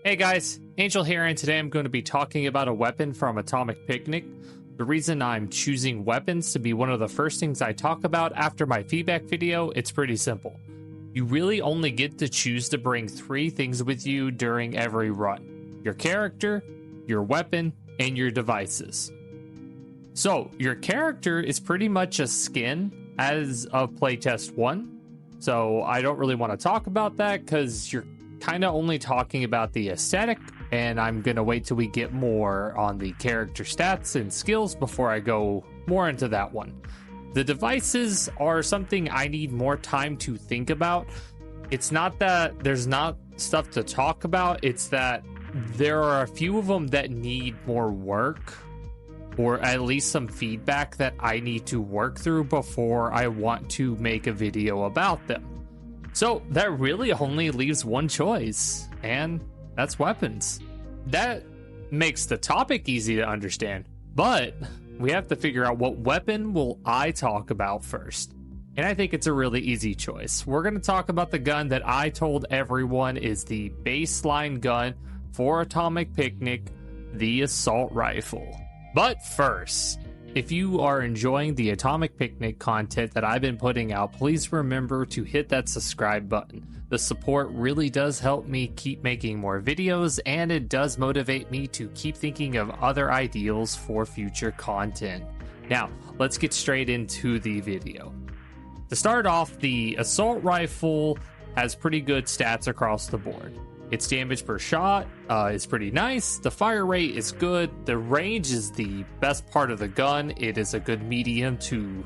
Hey guys, Angel here, and today I'm going to be talking about a weapon from Atomic Picnic. The reason I'm choosing weapons to be one of the first things I talk about after my feedback video, it's pretty simple. You really only get to choose to bring 3 things with you during every run. Your character, your weapon, and your devices. So, your character is pretty much a skin as of playtest 1. So, I don't really want to talk about that because you're kind of only talking about the aesthetic, and I'm going to wait till we get more on the character stats and skills before I go more into that one. The devices are something I need more time to think about. It's not that there's not stuff to talk about, it's that there are a few of them that need more work, or at least some feedback that I need to work through before I want to make a video about them. So that really only leaves one choice, and that's weapons. That makes the topic easy to understand, but we have to figure out what weapon will I talk about first. And I think it's a really easy choice. We're going to talk about the gun that I told everyone is the baseline gun for Atomic Picnic, the assault rifle. But first, if you are enjoying the Atomic Picnic content that I've been putting out, please remember to hit that subscribe button. The support really does help me keep making more videos, and it does motivate me to keep thinking of other ideals for future content. Now, let's get straight into the video. To start off, the assault rifle has pretty good stats across the board. Its damage per shot is pretty nice. The fire rate is good. The range is the best part of the gun. It is a good medium to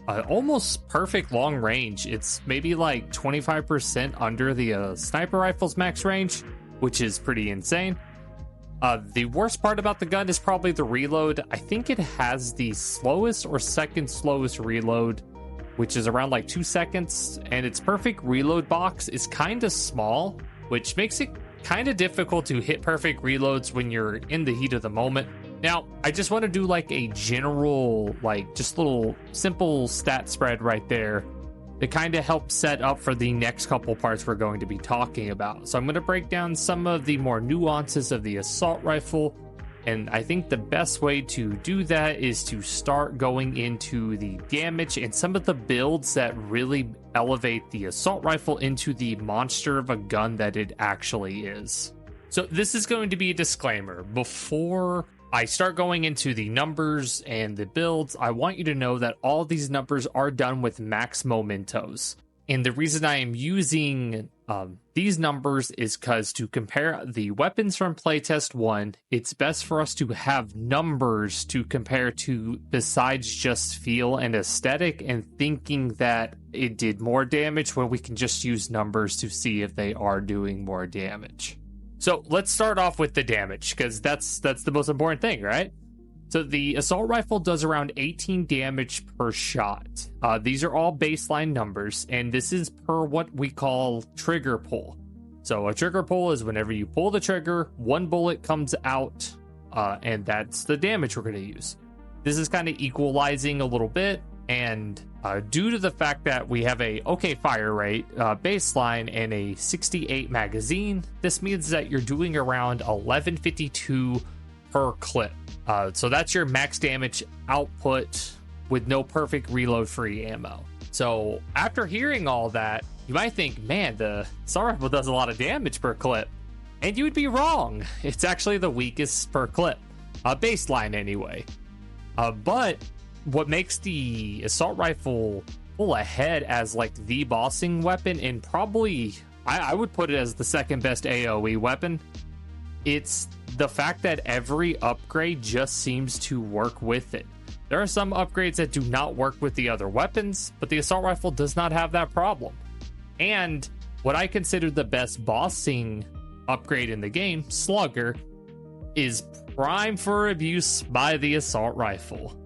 almost perfect long range. It's maybe like 25% under the sniper rifle's max range, which is pretty insane. The worst part about the gun is probably the reload. I think it has the slowest or second slowest reload, which is around like 2 seconds. And its perfect reload box is kind of small, which makes it kind of difficult to hit perfect reloads when you're in the heat of the moment. Now, I just want to do like a general, like just little simple stat spread right there to kind of help set up for the next couple parts we're going to be talking about. So I'm going to break down some of the more nuances of the assault rifle, and I think the best way to do that is to start going into the damage and some of the builds that really elevate the assault rifle into the monster of a gun that it actually is. So this is going to be a disclaimer. Before I start going into the numbers and the builds, I want you to know that all these numbers are done with max mementos. And the reason I am using these numbers is because to compare the weapons from playtest 1, it's best for us to have numbers to compare to besides just feel and aesthetic and thinking that it did more damage when we can just use numbers to see if they are doing more damage. So let's start off with the damage, because that's the most important thing, right? So the assault rifle does around 18 damage per shot. These are all baseline numbers, and this is per what we call trigger pull. So a trigger pull is whenever you pull the trigger, 1 bullet comes out, and that's the damage we're going to use. This is kind of equalizing a little bit, and due to the fact that we have a okay fire rate baseline and a 68 magazine, this means that you're doing around 1152 per clip. So that's your max damage output with no perfect reload free ammo. So after hearing all that, you might think, man, the assault rifle does a lot of damage per clip. And you would be wrong. It's actually the weakest per clip. Baseline anyway. But what makes the assault rifle pull ahead as like the bossing weapon, and probably I would put it as the second best AoE weapon, it's the fact that every upgrade just seems to work with it. There are some upgrades that do not work with the other weapons, but the assault rifle does not have that problem. And what I consider the best bossing upgrade in the game, Slugger, is prime for abuse by the assault rifle.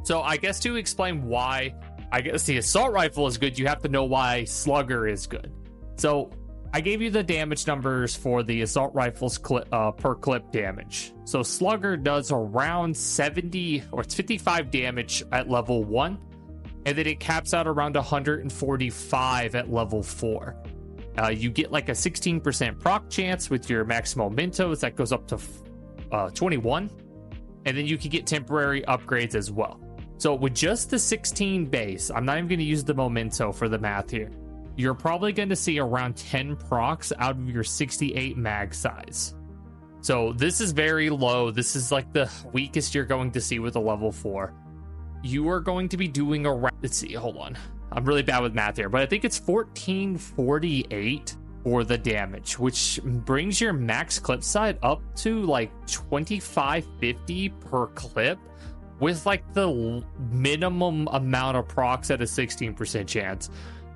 So I guess to explain why I guess the assault rifle is good, you have to know why Slugger is good. So I gave you the damage numbers for the assault rifle's per clip damage. So Slugger does around 70 or it's 55 damage at level 1, and then it caps out around 145 at level 4. You get like a 16% proc chance with your max mementos that goes up to 21, and then you can get temporary upgrades as well. So with just the 16 base, I'm not even going to use the memento for the math here, you're probably going to see around 10 procs out of your 68 mag size. So this is very low. This is like the weakest you're going to see with a level 4. You are going to be doing around, let's see, hold on, I'm really bad with math here, but I think it's 1448 for the damage, which brings your max clip side up to like 2550 per clip, with like the minimum amount of procs at a 16% chance.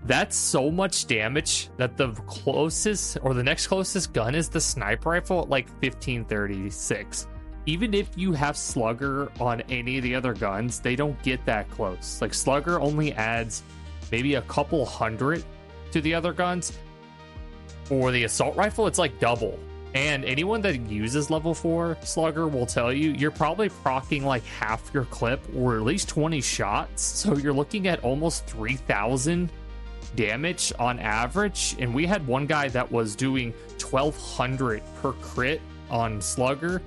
That's so much damage that the closest, or the next closest gun is the sniper rifle at like 1536. Even if you have Slugger on any of the other guns, they don't get that close. Like Slugger only adds maybe a couple hundred to the other guns. For the assault rifle, it's like double. And anyone that uses level 4 Slugger will tell you, you're probably proccing like half your clip, or at least 20 shots. So you're looking at almost 3,000 damage on average. And we had one guy that was doing 1,200 per crit on Slugger.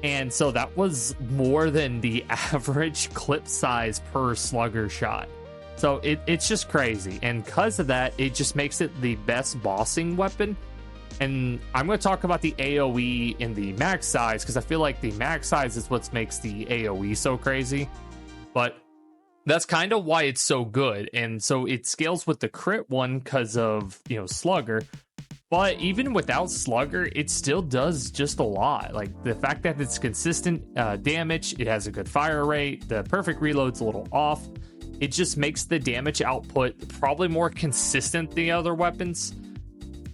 And so that was more than the average clip size per Slugger shot. So it's just crazy. And because of that, it just makes it the best bossing weapon. And I'm going to talk about the AoE in the max size, because I feel like the max size is what makes the AoE so crazy. But that's kind of why it's so good. And so it scales with the crit one because of, you know, Slugger. But even without Slugger, it still does just a lot. Like the fact that it's consistent damage, it has a good fire rate, the perfect reload's a little off. It just makes the damage output probably more consistent than the other weapons,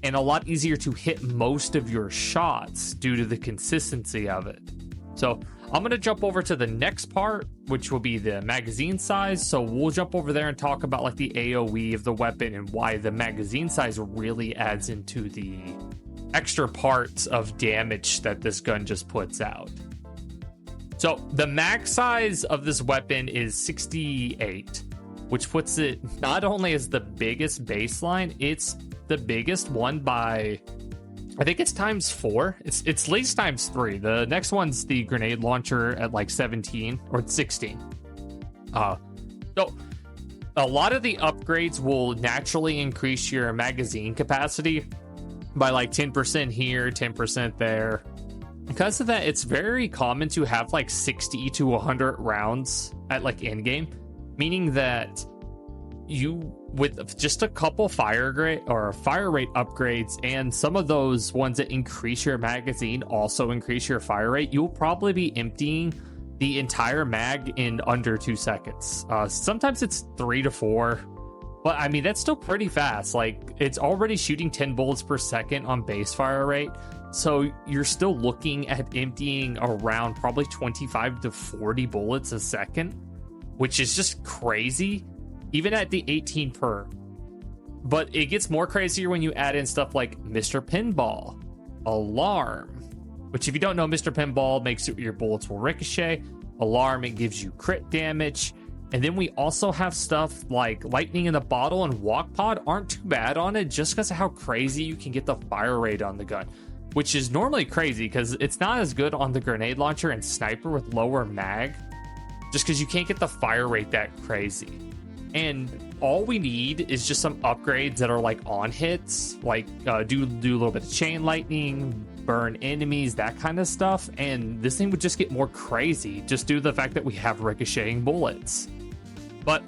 and a lot easier to hit most of your shots due to the consistency of it. So I'm going to jump over to the next part, which will be the magazine size. So we'll jump over there and talk about like the AoE of the weapon and why the magazine size really adds into the extra parts of damage that this gun just puts out. So the max size of this weapon is 68, which puts it not only as the biggest baseline, it's the biggest one by, I think it's times 4. It's at least times 3. The next one's the grenade launcher at like 17 or 16. So a lot of the upgrades will naturally increase your magazine capacity by like 10% here, 10% there. Because of that, it's very common to have like 60 to 100 rounds at like end game, meaning that you, with just a couple fire rate upgrades and some of those ones that increase your magazine also increase your fire rate, you'll probably be emptying the entire mag in under 2 seconds. Sometimes it's 3 to 4, but I mean that's still pretty fast. Like it's already shooting 10 bullets per second on base fire rate, so you're still looking at emptying around probably 25 to 40 bullets a second, which is just crazy, even at the 18 per. But it gets more crazier when you add in stuff like Mr. Pinball, Alarm, which if you don't know, Mr. Pinball makes it your bullets will ricochet. Alarm, it gives you crit damage. And then we also have stuff like Lightning in the Bottle and Walk Pod aren't too bad on it, just because of how crazy you can get the fire rate on the gun, which is normally crazy because it's not as good on the grenade launcher and sniper with lower mag, just because you can't get the fire rate that crazy. And all we need is just some upgrades that are like on hits, like do a little bit of chain lightning, burn enemies, that kind of stuff, and this thing would just get more crazy just due to the fact that we have ricocheting bullets. But,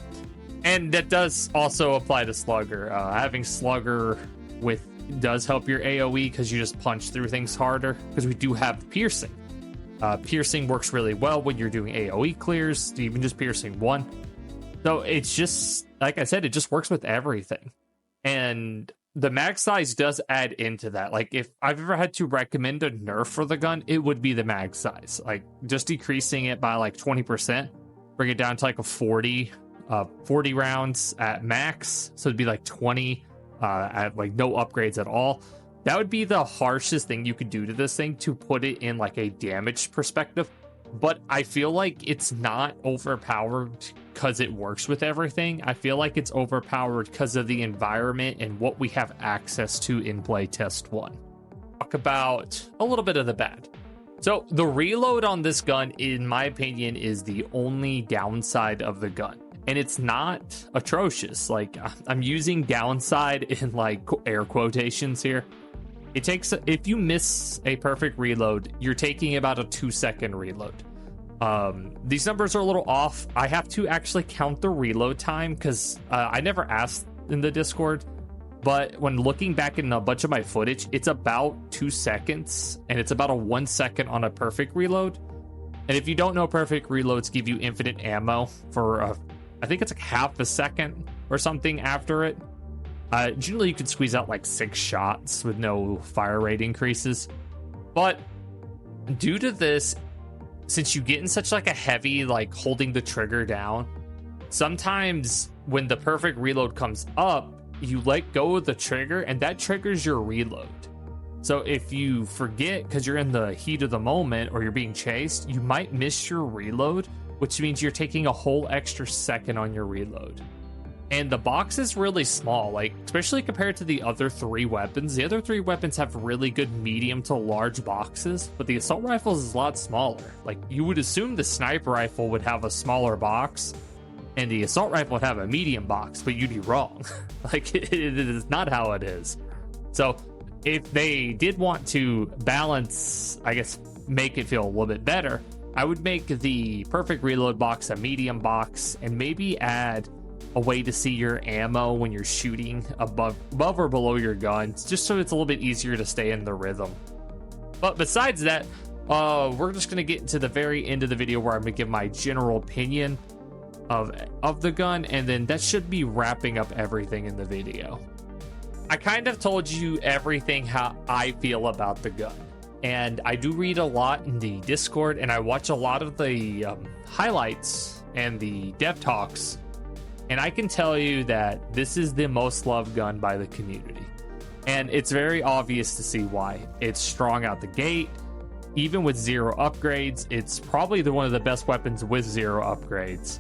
and that does also apply to Slugger. Having Slugger with does help your AoE because you just punch through things harder, because we do have piercing. Piercing works really well when you're doing AoE clears, even just piercing 1. So it's just, like I said, it just works with everything. And the max size does add into that. Like if I've ever had to recommend a nerf for the gun, it would be the mag size. Like just decreasing it by like 20%, bring it down to like a 40 rounds at max. So it'd be like 20 at like no upgrades at all. That would be the harshest thing you could do to this thing to put it in like a damage perspective. but I feel like it's not overpowered because it works with everything. I feel like it's overpowered because of the environment and what we have access to in playtest 1. Talk about a little bit of the bad. So the reload on this gun, in my opinion, is the only downside of the gun. And it's not atrocious. Like, I'm using downside in like air quotations here. It takes, if you miss a perfect reload, you're taking about a 2-second reload. These numbers are a little off. I have to actually count the reload time because I never asked in the Discord. But when looking back in a bunch of my footage, it's about 2 seconds, and it's about a 1 second on a perfect reload. And if you don't know, perfect reloads give you infinite ammo for, I think it's like half a second or something after it. Generally, you can squeeze out like 6 shots with no fire rate increases. But due to this, since you get in such like a heavy, like holding the trigger down, sometimes when the perfect reload comes up, you let go of the trigger and that triggers your reload. So if you forget because you're in the heat of the moment or you're being chased, you might miss your reload, which means you're taking a whole extra second on your reload. And the box is really small, like especially compared to the other 3 weapons. The other 3 weapons have really good medium to large boxes, but the assault rifle is a lot smaller. Like, you would assume the sniper rifle would have a smaller box and the assault rifle would have a medium box, but you'd be wrong. Like, it is not how it is. So if they did want to balance, I guess, make it feel a little bit better, I would make the perfect reload box a medium box and maybe add a way to see your ammo when you're shooting above or below your guns, just so it's a little bit easier to stay in the rhythm. But besides that, we're just going to get to the very end of the video where I'm going to give my general opinion of the gun, and then that should be wrapping up everything in the video. I kind of told you everything how I feel about the gun, and I do read a lot in the Discord, and I watch a lot of the highlights and the dev talks. And I can tell you that this is the most loved gun by the community. And it's very obvious to see why. It's strong out the gate. Even with 0 upgrades, it's probably one of the best weapons with 0 upgrades.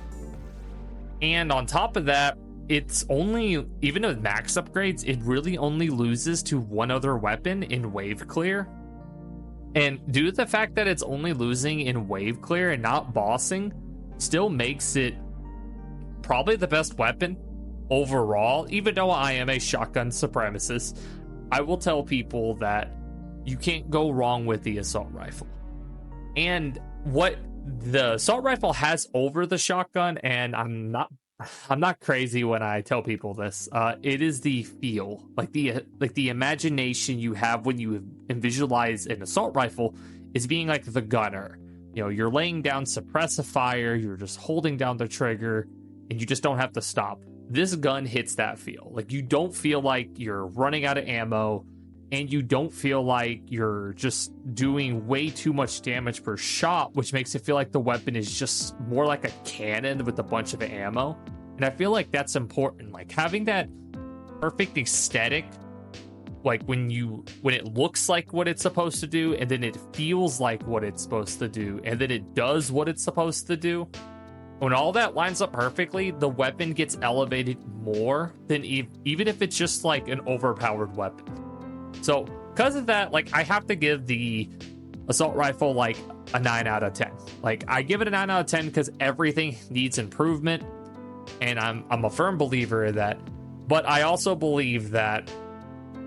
And on top of that, it's only, even with max upgrades, it really only loses to one other weapon in wave clear. And due to the fact that it's only losing in wave clear and not bossing, still makes it probably the best weapon overall. Even though I am a shotgun supremacist, I will tell people that you can't go wrong with the assault rifle. And what the assault rifle has over the shotgun, and I'm not crazy when I tell people this, it is the feel, like the imagination you have when you visualize an assault rifle is being like the gunner. You know, you're laying down suppressifier, you're just holding down the trigger, and you just don't have to stop. This gun hits that feel. Like, you don't feel like you're running out of ammo, and you don't feel like you're just doing way too much damage per shot, which makes it feel like the weapon is just more like a cannon with a bunch of ammo. And I feel like that's important. Like, having that perfect aesthetic, like when it looks like what it's supposed to do, and then it feels like what it's supposed to do, and then it does what it's supposed to do. When all that lines up perfectly, the weapon gets elevated more than even if it's just like an overpowered weapon. So because of that, like, I have to give the assault rifle like a 9 out of 10. Like, I give it a 9 out of 10 because everything needs improvement, and I'm a firm believer of that. But I also believe that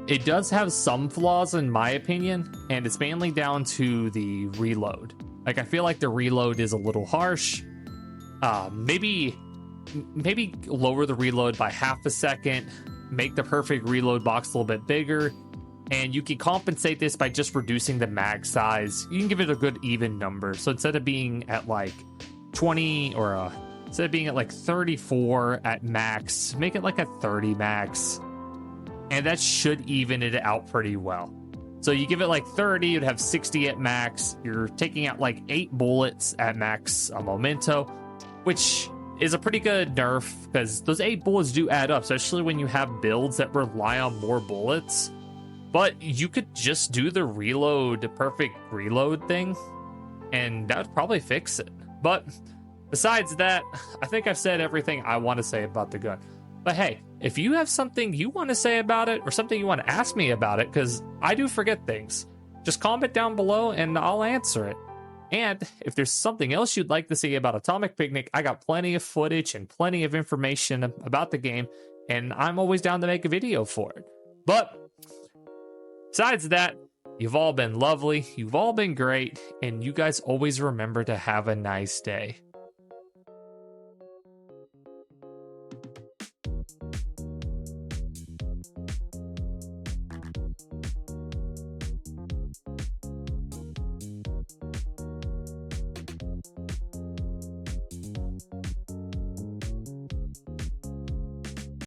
it does have some flaws in my opinion, and it's mainly down to the reload. Like, I feel like the reload is a little harsh. Maybe lower the reload by half a second, make the perfect reload box a little bit bigger, and you can compensate this by just reducing the mag size. You can give it a good even number. So instead of being at like 20 or instead of being at like 34 at max, make it like a 30 max, and that should even it out pretty well. So you give it like 30, you'd have 60 at max. You're taking out like 8 bullets at max a memento, which is a pretty good nerf because those 8 bullets do add up, especially when you have builds that rely on more bullets. But you could just do the perfect reload thing, and that would probably fix it. But besides that, I think I've said everything I want to say about the gun. But hey, if you have something you want to say about it or something you want to ask me about it, because I do forget things, just comment down below and I'll answer it. And if there's something else you'd like to see about Atomic Picnic, I got plenty of footage and plenty of information about the game, and I'm always down to make a video for it. But besides that, you've all been lovely, you've all been great, and you guys always remember to have a nice day.